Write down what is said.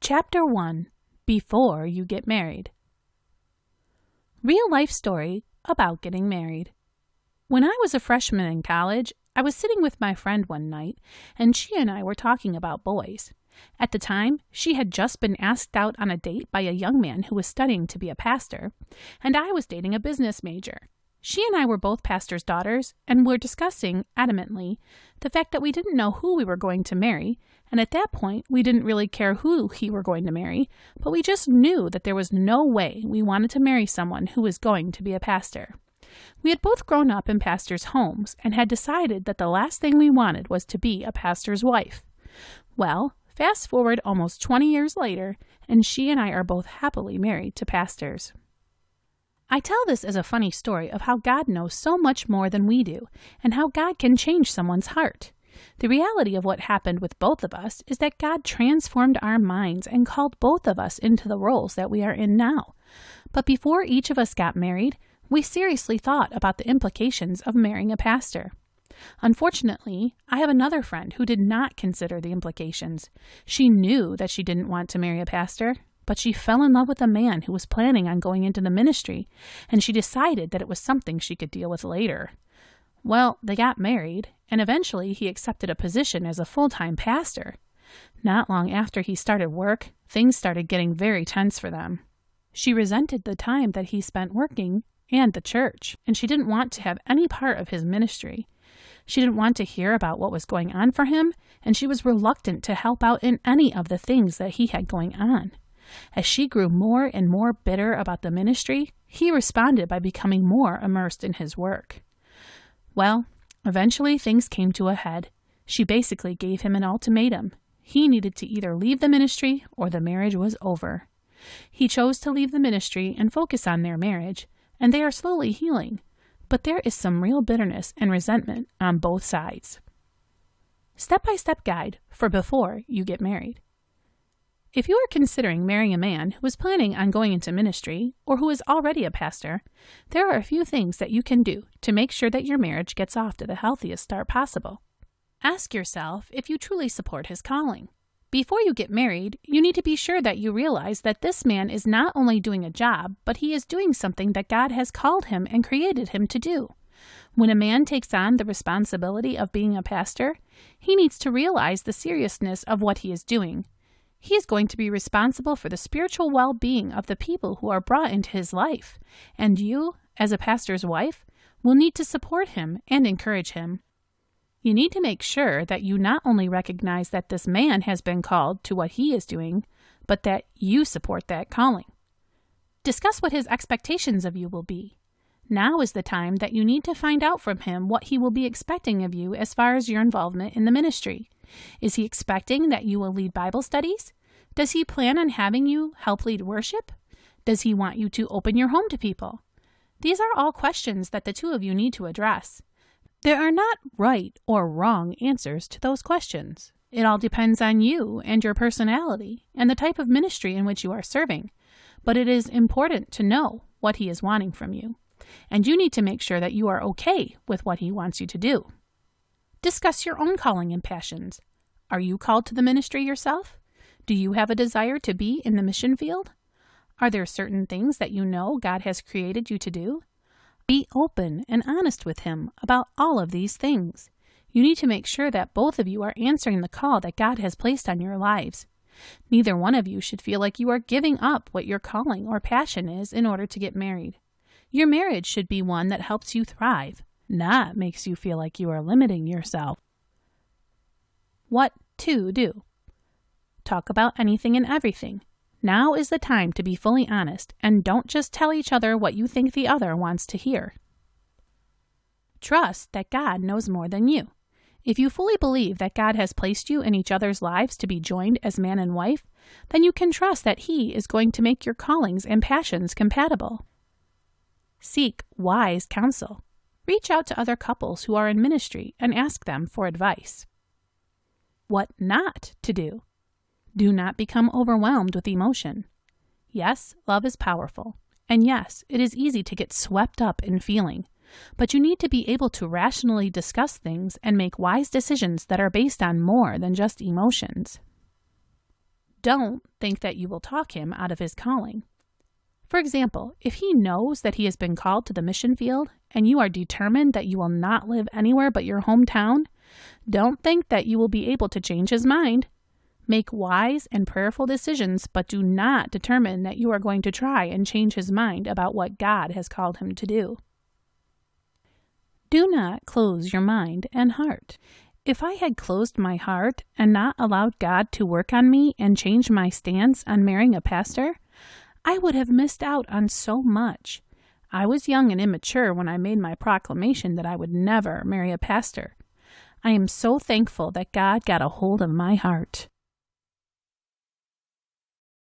Chapter 1. Before You Get Married. Real life story about getting married. When I was a freshman in college, I was sitting with my friend one night, and she and I were talking about boys. At the time, she had just been asked out on a date by a young man who was studying to be a pastor, and I was dating a business major. She and I were both pastors' daughters, and were discussing, adamantly, the fact that we didn't know who we were going to marry, and at that point, we didn't really care who he were going to marry, but we just knew that there was no way we wanted to marry someone who was going to be a pastor. We had both grown up in pastors' homes, and had decided that the last thing we wanted was to be a pastor's wife. Well, fast forward almost 20 years later, and she and I are both happily married to pastors. I tell this as a funny story of how God knows so much more than we do, and how God can change someone's heart. The reality of what happened with both of us is that God transformed our minds and called both of us into the roles that we are in now. But before each of us got married, we seriously thought about the implications of marrying a pastor. Unfortunately, I have another friend who did not consider the implications. She knew that she didn't want to marry a pastor, but she fell in love with a man who was planning on going into the ministry, and she decided that it was something she could deal with later. Well, they got married, and eventually he accepted a position as a full-time pastor. Not long after he started work, things started getting very tense for them. She resented the time that he spent working and the church, and she didn't want to have any part of his ministry. She didn't want to hear about what was going on for him, and she was reluctant to help out in any of the things that he had going on. As she grew more and more bitter about the ministry, he responded by becoming more immersed in his work. Well, eventually things came to a head. She basically gave him an ultimatum. He needed to either leave the ministry or the marriage was over. He chose to leave the ministry and focus on their marriage, and they are slowly healing. But there is some real bitterness and resentment on both sides. Step-by-step guide for before you get married. If you are considering marrying a man who is planning on going into ministry or who is already a pastor, there are a few things that you can do to make sure that your marriage gets off to the healthiest start possible. Ask yourself if you truly support his calling. Before you get married, you need to be sure that you realize that this man is not only doing a job, but he is doing something that God has called him and created him to do. When a man takes on the responsibility of being a pastor, he needs to realize the seriousness of what he is doing. He is going to be responsible for the spiritual well-being of the people who are brought into his life, and you, as a pastor's wife, will need to support him and encourage him. You need to make sure that you not only recognize that this man has been called to what he is doing, but that you support that calling. Discuss what his expectations of you will be. Now is the time that you need to find out from him what he will be expecting of you as far as your involvement in the ministry. Is he expecting that you will lead Bible studies? Does he plan on having you help lead worship? Does he want you to open your home to people? These are all questions that the two of you need to address. There are not right or wrong answers to those questions. It all depends on you and your personality and the type of ministry in which you are serving. But it is important to know what he is wanting from you. And you need to make sure that you are okay with what he wants you to do. Discuss your own calling and passions. Are you called to the ministry yourself? Do you have a desire to be in the mission field? Are there certain things that you know God has created you to do? Be open and honest with him about all of these things. You need to make sure that both of you are answering the call that God has placed on your lives. Neither one of you should feel like you are giving up what your calling or passion is in order to get married. Your marriage should be one that helps you thrive, not makes you feel like you are limiting yourself. What to do? Talk about anything and everything. Now is the time to be fully honest, and don't just tell each other what you think the other wants to hear. Trust that God knows more than you. If you fully believe that God has placed you in each other's lives to be joined as man and wife, then you can trust that He is going to make your callings and passions compatible. Seek wise counsel. Reach out to other couples who are in ministry and ask them for advice. What not to do. Do not become overwhelmed with emotion. Yes, love is powerful. And yes, it is easy to get swept up in feeling. But you need to be able to rationally discuss things and make wise decisions that are based on more than just emotions. Don't think that you will talk him out of his calling. For example, if he knows that he has been called to the mission field and you are determined that you will not live anywhere but your hometown, don't think that you will be able to change his mind. Make wise and prayerful decisions, but do not determine that you are going to try and change his mind about what God has called him to do. Do not close your mind and heart. If I had closed my heart and not allowed God to work on me and change my stance on marrying a pastor, I would have missed out on so much. I was young and immature when I made my proclamation that I would never marry a pastor. I am so thankful that God got a hold of my heart.